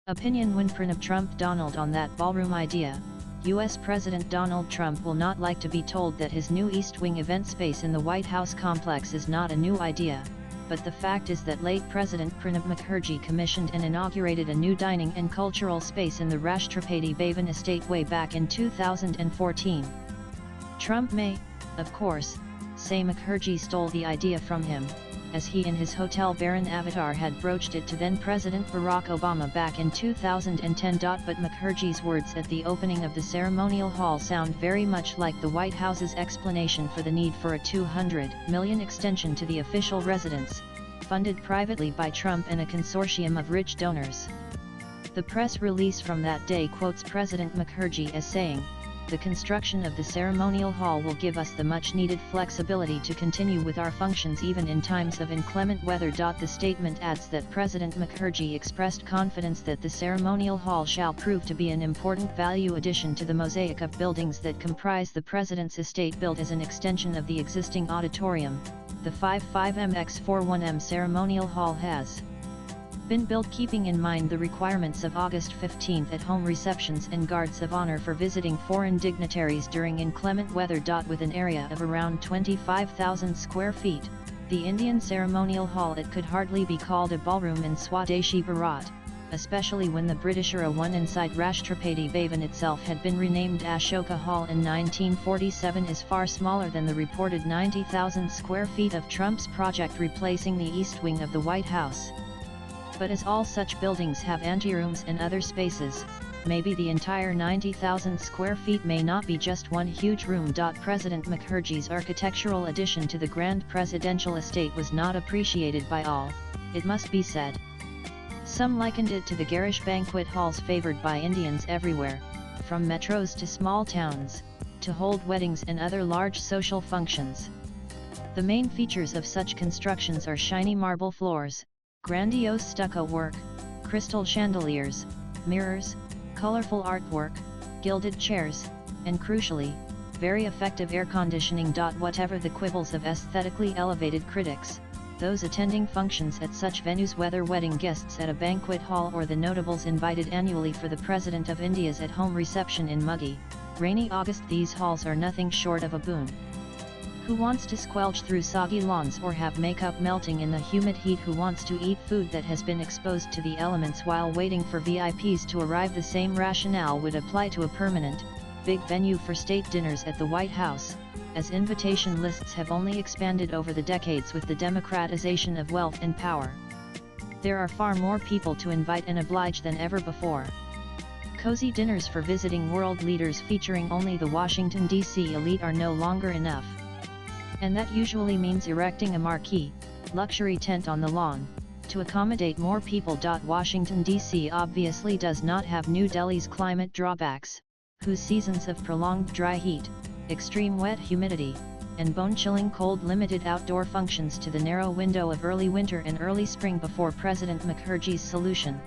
Opinion when Pranab Trump Donald on that ballroom idea. US President Donald Trump will not like to be told that his new East Wing event space in the White House complex is not a new idea, but the fact is that late President Pranab Mukherjee commissioned and inaugurated a new dining and cultural space in the Rashtrapati Bhavan estate way back in 2014. Trump may, of course, say Mukherjee stole the idea from him, as he and his Hotel Baron avatar had broached it to then-President Barack Obama back in 2010. But Mukherjee's words at the opening of the ceremonial hall sound very much like the White House's explanation for the need for a $200 million extension to the official residence, funded privately by Trump and a consortium of rich donors. The press release from that day quotes President Mukherjee as saying, "The construction of the ceremonial hall will give us the much-needed flexibility to continue with our functions even in times of inclement weather." The statement adds that President Mukherjee expressed confidence that the ceremonial hall shall prove to be an important value addition to the mosaic of buildings that comprise the president's estate, built as an extension of the existing auditorium. The 55x41m ceremonial hall has been built keeping in mind the requirements of August 15 at-home receptions and guards of honor for visiting foreign dignitaries during inclement weather. With an area of around 25,000 square feet, the Indian ceremonial hall, it could hardly be called a ballroom in Swadeshi Bharat, especially when the British era one inside Rashtrapati Bhavan itself had been renamed Ashoka Hall in 1947, is far smaller than the reported 90,000 square feet of Trump's project replacing the East Wing of the White House. But as all such buildings have anterooms and other spaces, maybe the entire 90,000 square feet may not be just one huge room. President Mukherjee's architectural addition to the grand presidential estate was not appreciated by all, it must be said. Some likened it to the garish banquet halls favored by Indians everywhere, from metros to small towns, to hold weddings and other large social functions. The main features of such constructions are shiny marble floors, grandiose stucco work, crystal chandeliers, mirrors, colorful artwork, gilded chairs, and crucially, very effective air conditioning. Whatever the quibbles of aesthetically elevated critics, those attending functions at such venues, whether wedding guests at a banquet hall or the notables invited annually for the President of India's at-home reception in muggy, rainy August, these halls are nothing short of a boon. Who wants to squelch through soggy lawns or have makeup melting in the humid heat? Who wants to eat food that has been exposed to the elements while waiting for VIPs to arrive? The same rationale would apply to a permanent, big venue for state dinners at the White House, as invitation lists have only expanded over the decades with the democratization of wealth and power. There are far more people to invite and oblige than ever before. Cozy dinners for visiting world leaders featuring only the Washington, D.C. elite are no longer enough. And that usually means erecting a marquee, luxury tent on the lawn, to accommodate more people. Washington, D.C. obviously does not have New Delhi's climate drawbacks, whose seasons of prolonged dry heat, extreme wet humidity, and bone-chilling cold limited outdoor functions to the narrow window of early winter and early spring before President Mukherjee's solution.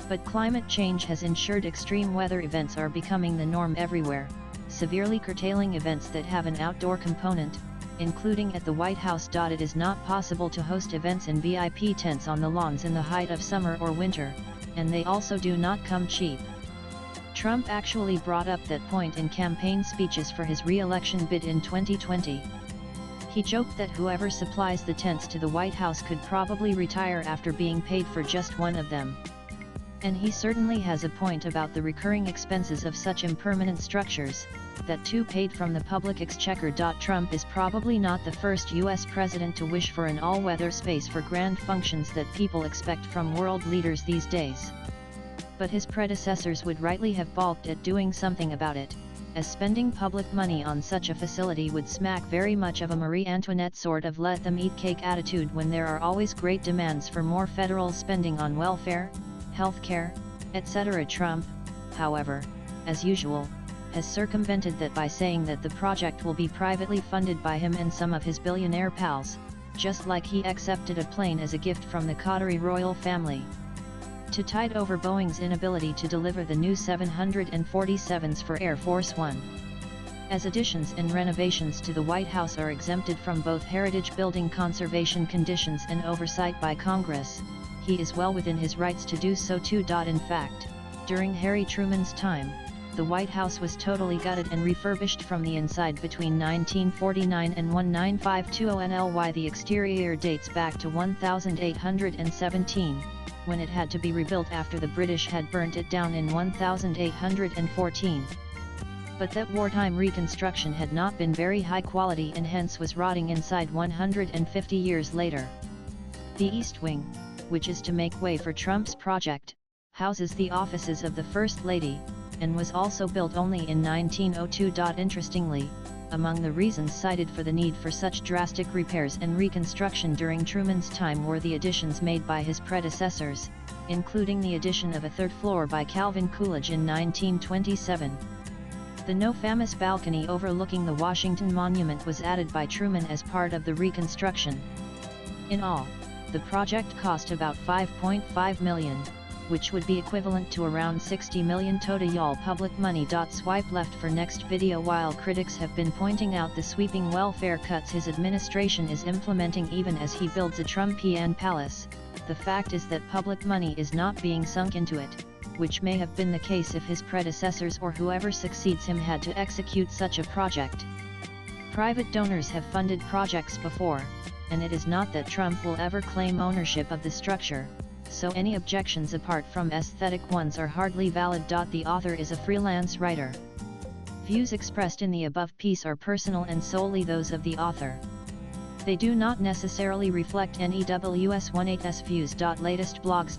But climate change has ensured extreme weather events are becoming the norm everywhere, severely curtailing events that have an outdoor component, including at the White House. It is not possible to host events in VIP tents on the lawns in the height of summer or winter, and they also do not come cheap. Trump actually brought up that point in campaign speeches for his re-election bid in 2020. He joked that whoever supplies the tents to the White House could probably retire after being paid for just one of them. And he certainly has a point about the recurring expenses of such impermanent structures, that too paid from the public exchequer. Trump is probably not the first US president to wish for an all-weather space for grand functions that people expect from world leaders these days. But his predecessors would rightly have balked at doing something about it, as spending public money on such a facility would smack very much of a Marie Antoinette sort of let-them-eat-cake attitude when there are always great demands for more federal spending on welfare, healthcare, etc. Trump, however, as usual, has circumvented that by saying that the project will be privately funded by him and some of his billionaire pals, just like he accepted a plane as a gift from the Qatari royal family. To tide over Boeing's inability to deliver the new 747s for Air Force One. As additions and renovations to the White House are exempted from both heritage building conservation conditions and oversight by Congress, he is well within his rights to do so too. In fact, during Harry Truman's time, the White House was totally gutted and refurbished from the inside between 1949 and 19520 The exterior dates back to 1817, when it had to be rebuilt after the British had burnt it down in 1814. But that wartime reconstruction had not been very high quality and hence was rotting inside 150 years later. The East Wing, which is to make way for Trump's project, houses the offices of the First Lady, and was also built only in 1902. Interestingly, among the reasons cited for the need for such drastic repairs and reconstruction during Truman's time were the additions made by his predecessors, including the addition of a third floor by Calvin Coolidge in 1927. The no-famous balcony overlooking the Washington Monument was added by Truman as part of the reconstruction. In all, the project cost about $5.5 million, which would be equivalent to around $60 million total public money. Swipe left for next video. While critics have been pointing out the sweeping welfare cuts his administration is implementing even as he builds a Trumpian palace, the fact is that public money is not being sunk into it, which may have been the case if his predecessors or whoever succeeds him had to execute such a project. Private donors have funded projects before, and it is not that Trump will ever claim ownership of the structure, so any objections apart from aesthetic ones are hardly valid. The author is a freelance writer. Views expressed in the above piece are personal and solely those of the author. They do not necessarily reflect NEWS18's views. Latest blogs.